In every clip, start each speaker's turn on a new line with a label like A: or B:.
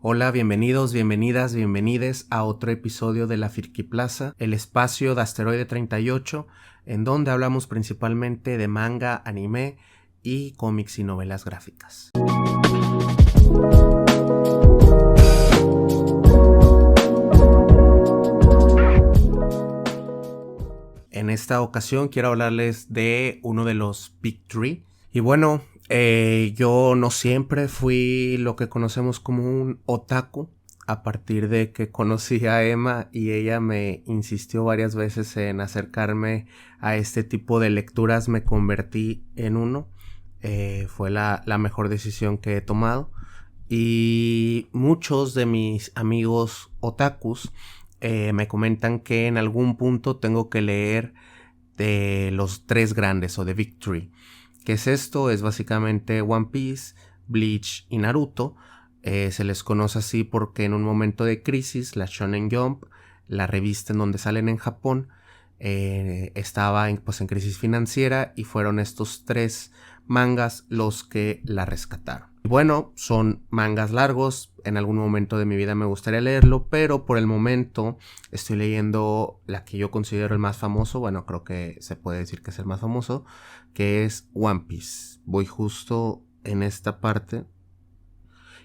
A: Hola, bienvenidos, bienvenidas, bienvenides a otro episodio de la Firki Plaza, el espacio de Asteroide 38, en donde hablamos principalmente de manga, anime y cómics y novelas gráficas. En esta ocasión quiero hablarles de uno de los Big Three. Y bueno, yo no siempre fui lo que conocemos como un otaku. A partir de que conocí a Emma y ella me insistió varias veces en acercarme a este tipo de lecturas, me convertí en uno. Fue la mejor decisión que he tomado. Y muchos de mis amigos otakus me comentan que en algún punto tengo que leer de los tres grandes o de Big Three. ¿Qué es esto? Es básicamente One Piece, Bleach y Naruto. Se les conoce así porque en un momento de crisis, la Shonen Jump, la revista en donde salen en Japón, estaba en crisis financiera y fueron estos tres mangas los que la rescataron. Bueno, son mangas largos, en algún momento de mi vida me gustaría leerlo, pero por el momento estoy leyendo la que yo considero el más famoso, bueno, creo que se puede decir que es el más famoso, que es One Piece. Voy justo en esta parte.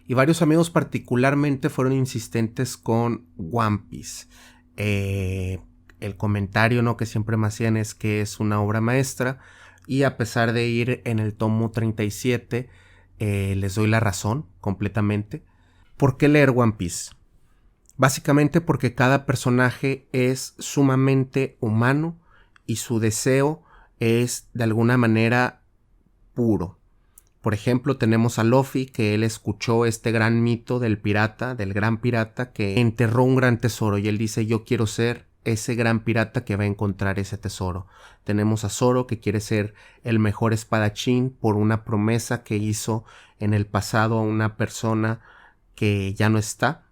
A: Y varios amigos particularmente fueron insistentes con One Piece. El comentario, ¿no?, que siempre me hacían es que es una obra maestra. Y a pesar de ir en el tomo 37, les doy la razón completamente. ¿Por qué leer One Piece? Básicamente porque cada personaje es sumamente humano y su deseo es de alguna manera puro. Por ejemplo, tenemos a Luffy, que él escuchó este gran mito del pirata, del gran pirata que enterró un gran tesoro y él dice: yo quiero ser ese gran pirata que va a encontrar ese tesoro. Tenemos a Zoro, que quiere ser el mejor espadachín por una promesa que hizo en el pasado a una persona que ya no está.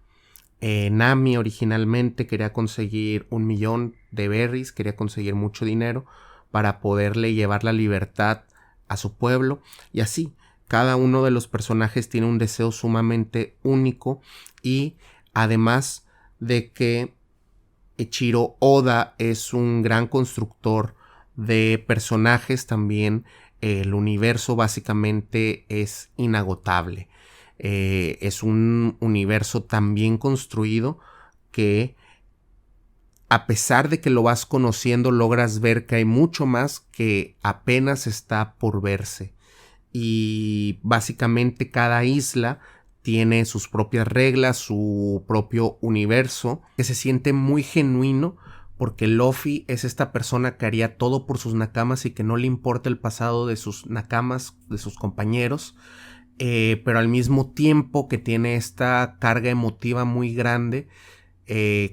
A: Nami originalmente quería conseguir 1,000,000 de berries, quería conseguir mucho dinero para poderle llevar la libertad a su pueblo, y así cada uno de los personajes tiene un deseo sumamente único. Y además de que Eiichiro Oda es un gran constructor de personajes, también el universo básicamente es inagotable. Es un universo tan bien construido que, a pesar de que lo vas conociendo, logras ver que hay mucho más que apenas está por verse. Y básicamente cada isla tiene sus propias reglas, su propio universo, que se siente muy genuino, porque Luffy es esta persona que haría todo por sus nakamas y que no le importa el pasado de sus nakamas, de sus compañeros, pero al mismo tiempo que tiene esta carga emotiva muy grande.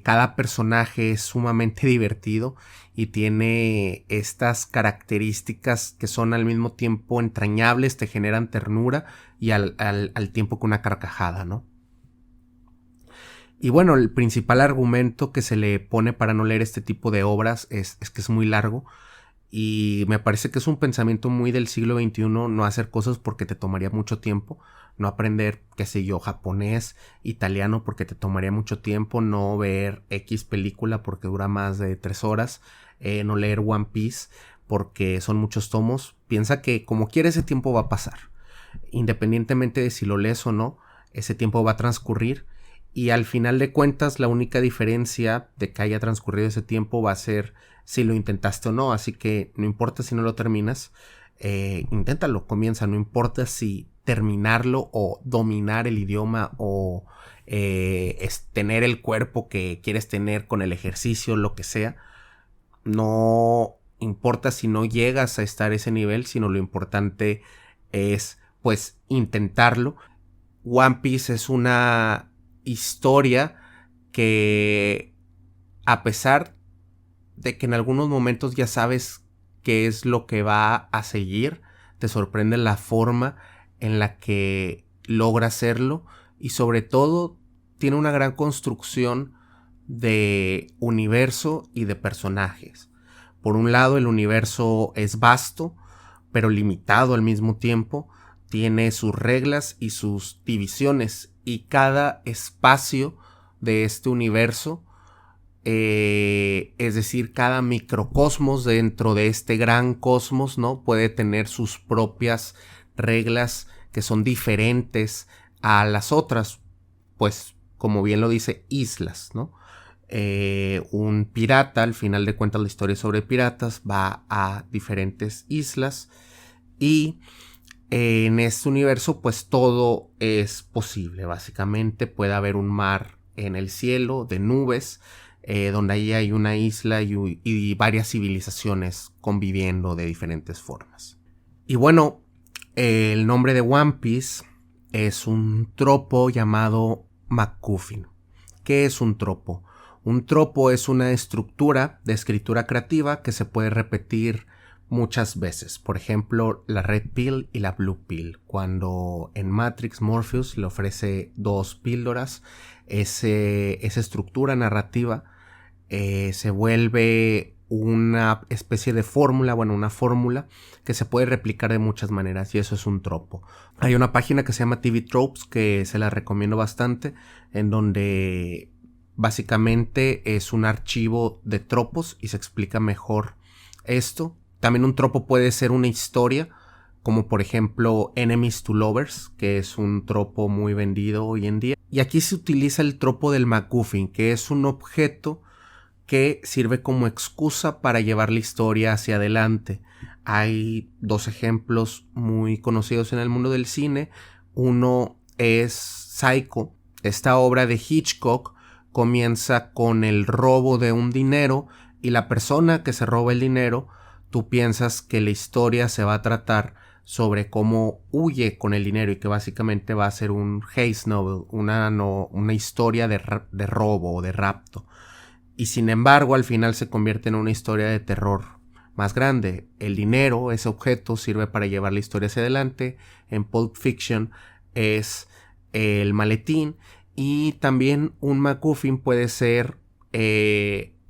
A: Cada personaje es sumamente divertido y tiene estas características que son al mismo tiempo entrañables, te generan ternura y al tiempo que una carcajada, ¿no? Y bueno, el principal argumento que se le pone para no leer este tipo de obras es que es muy largo. Y me parece que es un pensamiento muy del siglo XXI no hacer cosas porque te tomaría mucho tiempo, no aprender, qué sé yo, japonés, italiano porque te tomaría mucho tiempo, no ver X película porque dura más de 3 horas, no leer One Piece porque son muchos tomos. Piensa que como quiera ese tiempo va a pasar, independientemente de si lo lees o no, ese tiempo va a transcurrir. Y al final de cuentas, la única diferencia de que haya transcurrido ese tiempo va a ser si lo intentaste o no. Así que no importa si no lo terminas, inténtalo, comienza. No importa si terminarlo o dominar el idioma o tener el cuerpo que quieres tener con el ejercicio, lo que sea. No importa si no llegas a estar a ese nivel, sino lo importante es pues intentarlo. One Piece es una historia que, a pesar de que en algunos momentos ya sabes qué es lo que va a seguir, te sorprende la forma en la que logra hacerlo, y sobre todo tiene una gran construcción de universo y de personajes. Por un lado, el universo es vasto, pero limitado al mismo tiempo. Tiene sus reglas y sus divisiones, y cada espacio de este universo, es decir, cada microcosmos dentro de este gran cosmos, ¿no? Puede tener sus propias reglas que son diferentes a las otras, pues como bien lo dice, islas, ¿no? Un pirata, al final de cuentas la historia sobre piratas, va a diferentes islas y en este universo pues todo es posible. Básicamente puede haber un mar en el cielo de nubes, donde ahí hay una isla y varias civilizaciones conviviendo de diferentes formas. Y bueno, el nombre de One Piece es un tropo llamado MacGuffin. ¿Qué es un tropo? Un tropo es una estructura de escritura creativa que se puede repetir muchas veces. Por ejemplo, la Red Pill y la Blue Pill. Cuando en Matrix Morpheus le ofrece 2 píldoras, esa estructura narrativa se vuelve una especie de fórmula, una fórmula que se puede replicar de muchas maneras y eso es un tropo. Hay una página que se llama TV Tropes que se la recomiendo bastante, en donde básicamente es un archivo de tropos y se explica mejor esto. También un tropo puede ser una historia, como por ejemplo Enemies to Lovers, que es un tropo muy vendido hoy en día. Y aquí se utiliza el tropo del MacGuffin, que es un objeto que sirve como excusa para llevar la historia hacia adelante. Hay 2 ejemplos muy conocidos en el mundo del cine. Uno es Psycho. Esta obra de Hitchcock comienza con el robo de un dinero y la persona que se roba el dinero, tú piensas que la historia se va a tratar sobre cómo huye con el dinero y que básicamente va a ser un haste novel, una historia de robo o de rapto. Y sin embargo, al final se convierte en una historia de terror más grande. El dinero, ese objeto, sirve para llevar la historia hacia adelante. En Pulp Fiction es el maletín. Y también un MacGuffin puede ser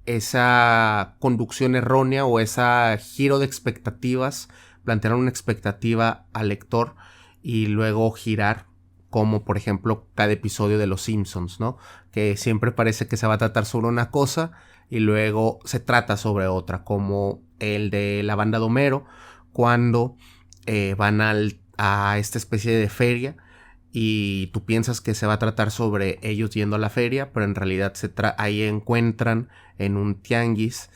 A: esa conducción errónea o ese giro de expectativas. Plantear una expectativa al lector y luego girar, como por ejemplo cada episodio de Los Simpsons, ¿no? Que siempre parece que se va a tratar sobre una cosa y luego se trata sobre otra, como el de la banda de Homero, cuando van a esta especie de feria y tú piensas que se va a tratar sobre ellos yendo a la feria, pero en realidad ahí encuentran en un tianguis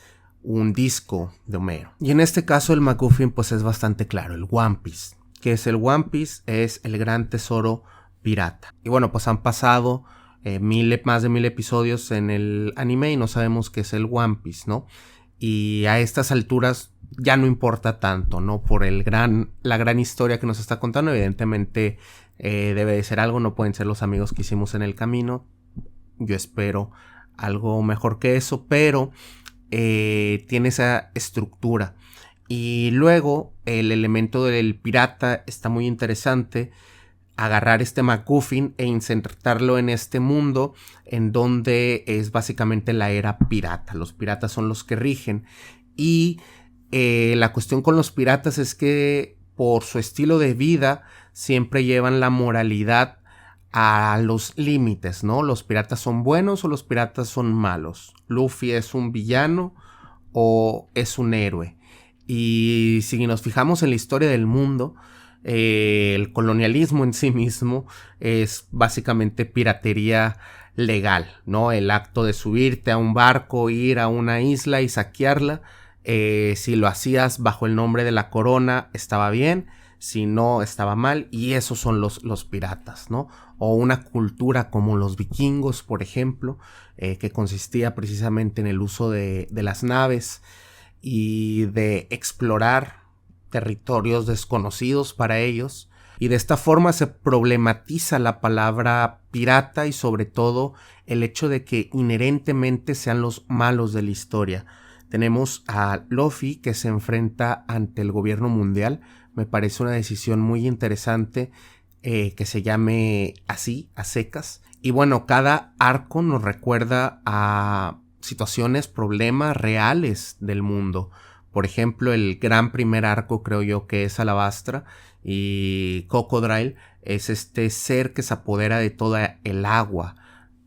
A: un disco de Homero. Y en este caso el MacGuffin pues es bastante claro, el One Piece. ¿Qué es el One Piece? Es el gran tesoro pirata. Y bueno, pues han pasado más de 1000 episodios en el anime y no sabemos qué es el One Piece, ¿no? Y a estas alturas ya no importa tanto, ¿no? Por la gran historia que nos está contando. Evidentemente debe de ser algo, no pueden ser los amigos que hicimos en el camino. Yo espero algo mejor que eso, pero tiene esa estructura. Y luego el elemento del pirata está muy interesante. Agarrar este MacGuffin e insertarlo en este mundo en donde es básicamente la era pirata. Los piratas son los que rigen. Y la cuestión con los piratas es que por su estilo de vida siempre llevan la moralidad a los límites, ¿no? Los piratas son buenos o los piratas son malos. Luffy es un villano o es un héroe. Y si nos fijamos en la historia del mundo, el colonialismo en sí mismo es básicamente piratería legal, ¿no? El acto de subirte a un barco, ir a una isla y saquearla, si lo hacías bajo el nombre de la corona estaba bien, si no estaba mal, y esos son los piratas, ¿no? O una cultura como los vikingos, por ejemplo, que consistía precisamente en el uso de las naves y de explorar territorios desconocidos para ellos, y de esta forma se problematiza la palabra pirata y sobre todo el hecho de que inherentemente sean los malos de la historia. Tenemos a Luffy que se enfrenta ante el gobierno mundial. Me parece una decisión muy interesante que se llame así, a secas. Y bueno, cada arco nos recuerda a situaciones, problemas reales del mundo. Por ejemplo, el gran primer arco creo yo que es Alabastra y Crocodile es este ser que se apodera de toda el agua.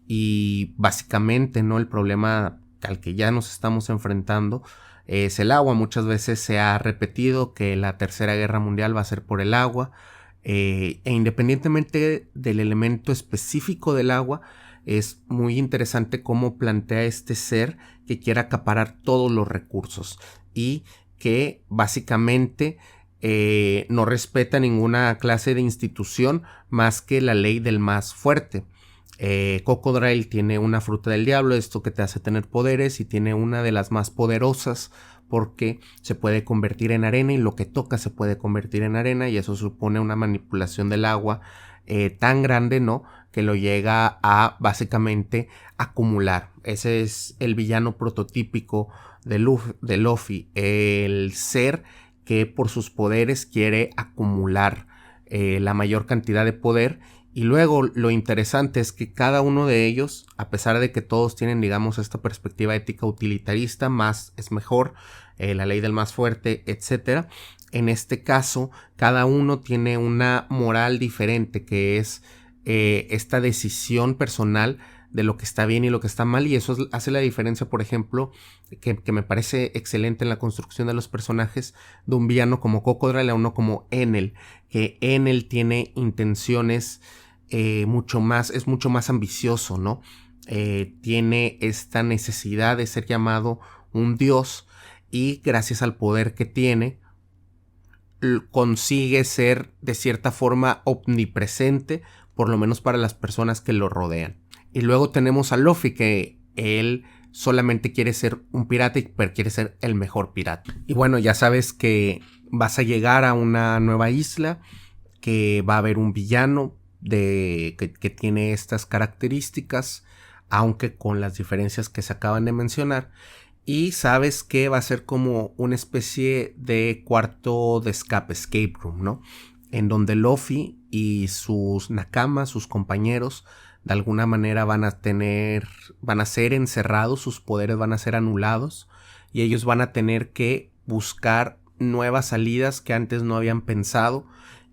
A: Y básicamente, ¿no? El problema al que ya nos estamos enfrentando es el agua. Muchas veces se ha repetido que la Tercera Guerra Mundial va a ser por el agua. E independientemente del elemento específico del agua, es muy interesante cómo plantea este ser que quiere acaparar todos los recursos y que básicamente no respeta ninguna clase de institución más que la ley del más fuerte. Cocodrile tiene una fruta del diablo, esto que te hace tener poderes, y tiene una de las más poderosas porque se puede convertir en arena y lo que toca se puede convertir en arena, y eso supone una manipulación del agua tan grande, ¿no? Que lo llega a básicamente acumular. Ese es el villano prototípico de Luffy, el ser que por sus poderes quiere acumular la mayor cantidad de poder. Y luego lo interesante es que cada uno de ellos, a pesar de que todos tienen, digamos, esta perspectiva ética utilitarista, más es mejor, la ley del más fuerte, etc. En este caso, cada uno tiene una moral diferente, que es esta decisión personal de lo que está bien y lo que está mal, y eso hace la diferencia, por ejemplo, que me parece excelente en la construcción de los personajes, de un villano como Cocodrile a uno como Enel, que Enel tiene intenciones es mucho más ambicioso, ¿no? Tiene esta necesidad de ser llamado un dios, y gracias al poder que tiene consigue ser de cierta forma omnipresente, por lo menos para las personas que lo rodean. Y luego tenemos a Luffy, que él solamente quiere ser un pirata, pero quiere ser el mejor pirata. Y bueno, ya sabes que vas a llegar a una nueva isla, que va a haber un villano que tiene estas características, aunque con las diferencias que se acaban de mencionar. Y sabes que va a ser como una especie de cuarto de escape, escape room, ¿no? En donde Luffy y sus nakamas, sus compañeros, de alguna manera van a ser encerrados, sus poderes van a ser anulados, y ellos van a tener que buscar nuevas salidas que antes no habían pensado.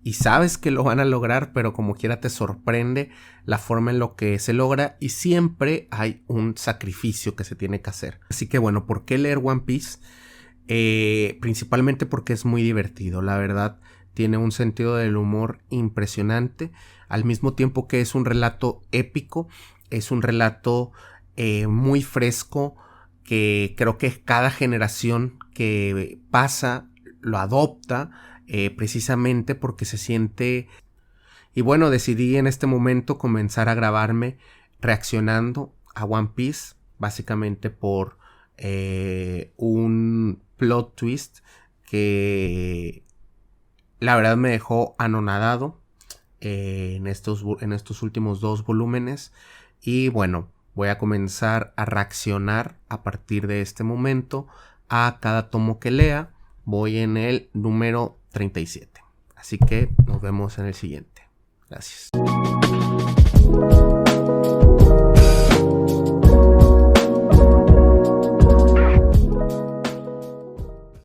A: Y sabes que lo van a lograr, pero como quiera te sorprende la forma en lo que se logra, y siempre hay un sacrificio que se tiene que hacer. Así que bueno, ¿por qué leer One Piece? Principalmente porque es muy divertido, la verdad. Tiene un sentido del humor impresionante, al mismo tiempo que es un relato épico, es un relato muy fresco, que creo que cada generación que pasa lo adopta, precisamente porque se siente. Y bueno, decidí en este momento comenzar a grabarme reaccionando a One Piece, básicamente por un plot twist que la verdad me dejó anonadado en estos últimos 2 volúmenes. Y bueno, voy a comenzar a reaccionar a partir de este momento a cada tomo que lea. Voy en el número 37. Así que nos vemos en el siguiente. Gracias.